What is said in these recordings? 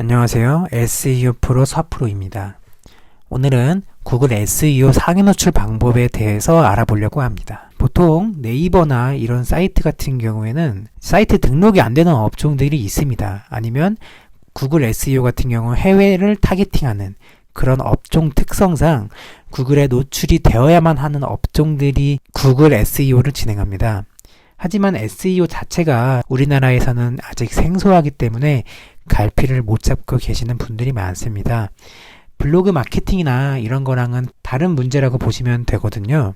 안녕하세요. SEO 프로 서프로입니다. 오늘은 구글 SEO 상위 노출 방법에 대해서 알아보려고 합니다. 보통 네이버나 이런 사이트 같은 경우에는 사이트 등록이 안 되는 업종들이 있습니다. 아니면 구글 SEO 같은 경우 해외를 타겟팅하는 그런 업종 특성상 구글에 노출이 되어야만 하는 업종들이 구글 SEO를 진행합니다. 하지만 SEO 자체가 우리나라에서는 아직 생소하기 때문에 갈피를 못 잡고 계시는 분들이 많습니다. 블로그 마케팅이나 이런 거랑은 다른 문제라고 보시면 되거든요.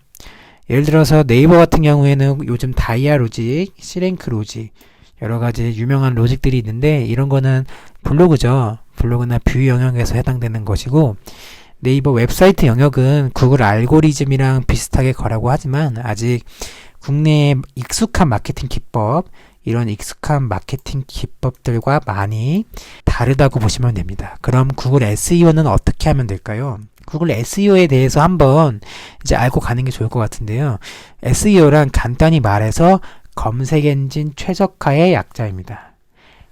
예를 들어서 네이버 같은 경우에는 요즘 다이아 로직, C랭크 로직 여러 가지 유명한 로직들이 있는데 이런 거는 블로그죠. 블로그나 뷰 영역에서 해당되는 것이고 네이버 웹사이트 영역은 구글 알고리즘이랑 비슷하게 거라고 하지만 아직 국내의 익숙한 마케팅 기법, 이런 익숙한 마케팅 기법들과 많이 다르다고 보시면 됩니다. 그럼 구글 SEO는 어떻게 하면 될까요? 구글 SEO에 대해서 한번 이제 알고 가는 게 좋을 것 같은데요. SEO란 간단히 말해서 검색 엔진 최적화의 약자입니다.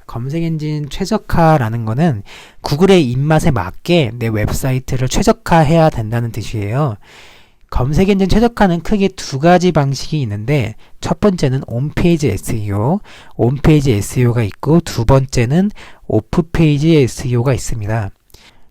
검색 엔진 최적화라는 거는 구글의 입맛에 맞게 내 웹사이트를 최적화해야 된다는 뜻이에요. 검색 엔진 최적화는 크게 두 가지 방식이 있는데 첫 번째는 온페이지 SEO, 온페이지 SEO가 있고 두 번째는 오프페이지 SEO가 있습니다.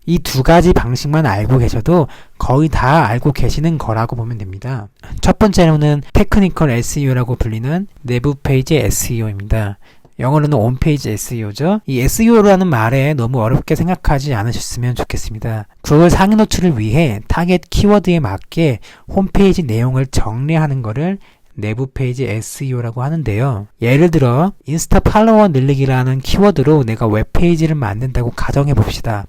이 두 가지 방식만 알고 계셔도 거의 다 알고 계시는 거라고 보면 됩니다. 첫 번째로는 테크니컬 SEO라고 불리는 내부 페이지 SEO입니다. 영어로는 온페이지 SEO죠. 이 SEO라는 말에 너무 어렵게 생각하지 않으셨으면 좋겠습니다. 구글 상위 노출을 위해 타겟 키워드에 맞게 홈페이지 내용을 정리하는 것을 내부 페이지 SEO라고 하는데요. 예를 들어 인스타 팔로워 늘리기라는 키워드로 내가 웹페이지를 만든다고 가정해 봅시다.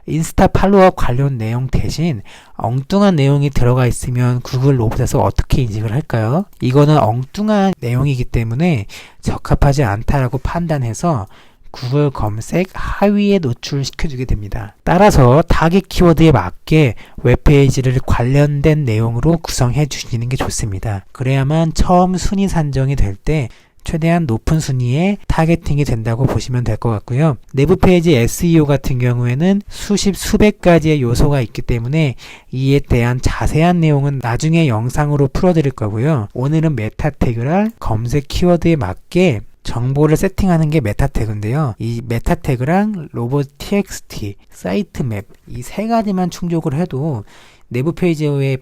인스타 팔로워 관련 내용 대신 엉뚱한 내용이 들어가 있으면 구글 로봇에서 어떻게 인식을 할까요? 이거는 엉뚱한 내용이기 때문에 적합하지 않다라고 판단해서 구글 검색 하위에 노출시켜주게 됩니다. 따라서 타겟 키워드에 맞게 웹페이지를 관련된 내용으로 구성해 주시는 게 좋습니다. 그래야만 처음 순위 산정이 될 때 최대한 높은 순위에 타겟팅이 된다고 보시면 될 것 같고요. 내부 페이지 SEO 같은 경우에는 수십 수백 가지의 요소가 있기 때문에 이에 대한 자세한 내용은 나중에 영상으로 풀어드릴 거고요. 오늘은 메타 태그랑 검색 키워드에 맞게 정보를 세팅하는 게 메타 태그인데요. 이 메타 태그랑 로봇txt, 사이트맵 이 세 가지만 충족을 해도 내부 페이지의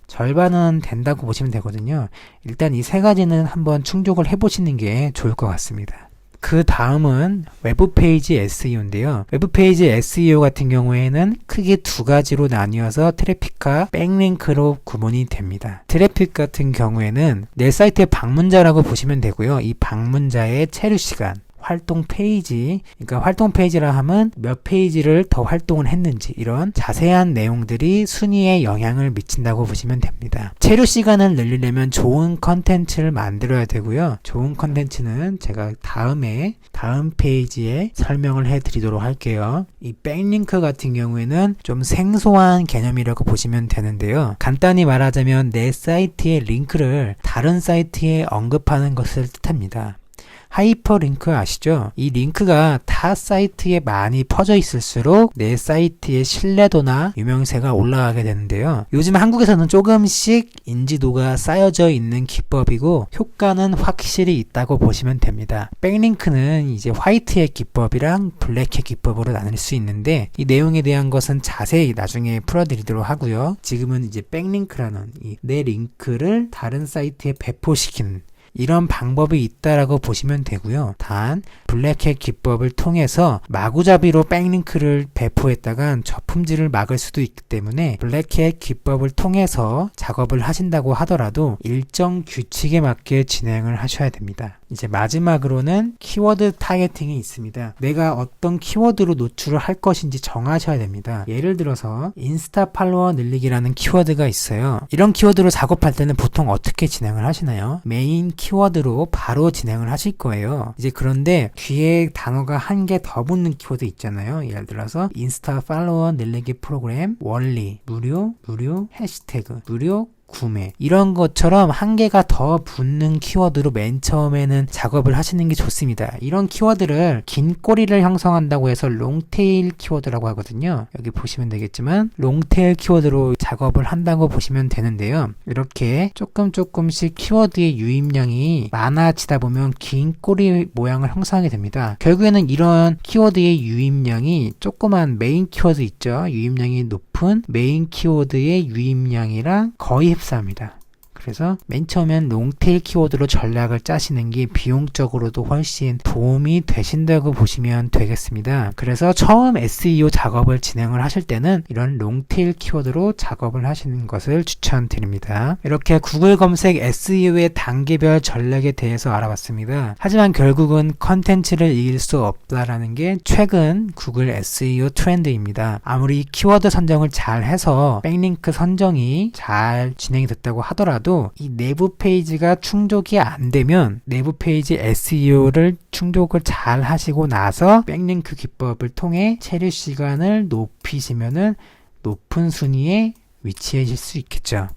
절반은 된다고 보시면 되거든요. 일단 이 세 가지는 한번 충족을 해보시는 게 좋을 것 같습니다. 그 다음은 외부 페이지 SEO인데요. 외부 페이지 SEO 같은 경우에는 크게 두 가지로 나뉘어서 트래픽과 백링크로 구분이 됩니다. 트래픽 같은 경우에는 내 사이트의 방문자라고 보시면 되고요. 이 방문자의 체류 시간, 활동 페이지, 그러니까 활동 페이지라 하면 몇 페이지를 더 활동을 했는지 이런 자세한 내용들이 순위에 영향을 미친다고 보시면 됩니다. 체류 시간을 늘리려면 좋은 컨텐츠를 만들어야 되고요. 좋은 컨텐츠는 제가 다음 페이지에 설명을 해드리도록 할게요. 이 백링크 같은 경우에는 좀 생소한 개념이라고 보시면 되는데요. 간단히 말하자면 내 사이트의 링크를 다른 사이트에 언급하는 것을 뜻합니다. 하이퍼링크 아시죠? 이 링크가 타 사이트에 많이 퍼져 있을수록 내 사이트의 신뢰도나 유명세가 올라가게 되는데요. 요즘 한국에서는 조금씩 인지도가 쌓여져 있는 기법이고 효과는 확실히 있다고 보시면 됩니다. 백링크는 이제 화이트의 기법이랑 블랙의 기법으로 나눌 수 있는데 이 내용에 대한 것은 자세히 나중에 풀어드리도록 하고요. 지금은 이제 백링크라는 내 링크를 다른 사이트에 배포시키는 이런 방법이 있다라고 보시면 되고요. 단 블랙햇 기법을 통해서 마구잡이로 백링크를 배포했다간 저품질을 막을 수도 있기 때문에 블랙햇 기법을 통해서 작업을 하신다고 하더라도 일정 규칙에 맞게 진행을 하셔야 됩니다. 이제 마지막으로는 키워드 타겟팅이 있습니다. 내가 어떤 키워드로 노출을 할 것인지 정하셔야 됩니다. 예를 들어서 인스타 팔로워 늘리기라는 키워드가 있어요. 이런 키워드로 작업할 때는 보통 어떻게 진행을 하시나요? 메인 키워드로 바로 진행을 하실 거예요. 이제 그런데 뒤에 단어가 한 개 더 붙는 키워드 있잖아요. 예를 들어서 인스타 팔로워 늘리기 프로그램 원리 무료 해시태그 무료 구매 이런 것처럼 한 개가 더 붙는 키워드로 맨 처음에는 작업을 하시는 게 좋습니다. 이런 키워드를 긴 꼬리를 형성한다고 해서 롱테일 키워드라고 하거든요. 여기 보시면 되겠지만 롱테일 키워드로 작업을 한다고 보시면 되는데요. 이렇게 조금씩 키워드의 유입량이 많아지다 보면 긴 꼬리 모양을 형성하게 됩니다. 결국에는 이런 키워드의 유입량이 조그만 메인 키워드 있죠. 유입량이 높은 메인 키워드의 유입량이랑 거의 흡사합니다. 그래서 맨 처음엔 롱테일 키워드로 전략을 짜시는 게 비용적으로도 훨씬 도움이 되신다고 보시면 되겠습니다. 그래서 처음 SEO 작업을 진행을 하실 때는 이런 롱테일 키워드로 작업을 하시는 것을 추천드립니다. 이렇게 구글 검색 SEO의 단계별 전략에 대해서 알아봤습니다. 하지만 결국은 컨텐츠를 이길 수 없다라는 게 최근 구글 SEO 트렌드입니다. 아무리 키워드 선정을 잘 해서 백링크 선정이 잘 진행이 됐다고 하더라도 이 내부 페이지가 충족이 안 되면 내부 페이지 SEO를 충족을 잘 하시고 나서 백링크 기법을 통해 체류 시간을 높이시면은 높은 순위에 위치해질 수 있겠죠.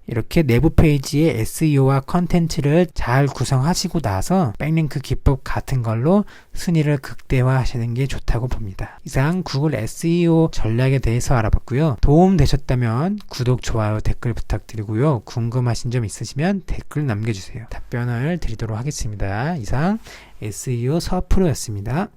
이렇게 내부 페이지의 SEO와 컨텐츠를 잘 구성하시고 나서 백링크 기법 같은 걸로 순위를 극대화하시는 게 좋다고 봅니다. 이상 구글 SEO 전략에 대해서 알아봤고요. 도움 되셨다면 구독, 좋아요, 댓글 부탁드리고요. 궁금하신 점 있으시면 댓글 남겨주세요. 답변을 드리도록 하겠습니다. 이상 SEO 서프로였습니다.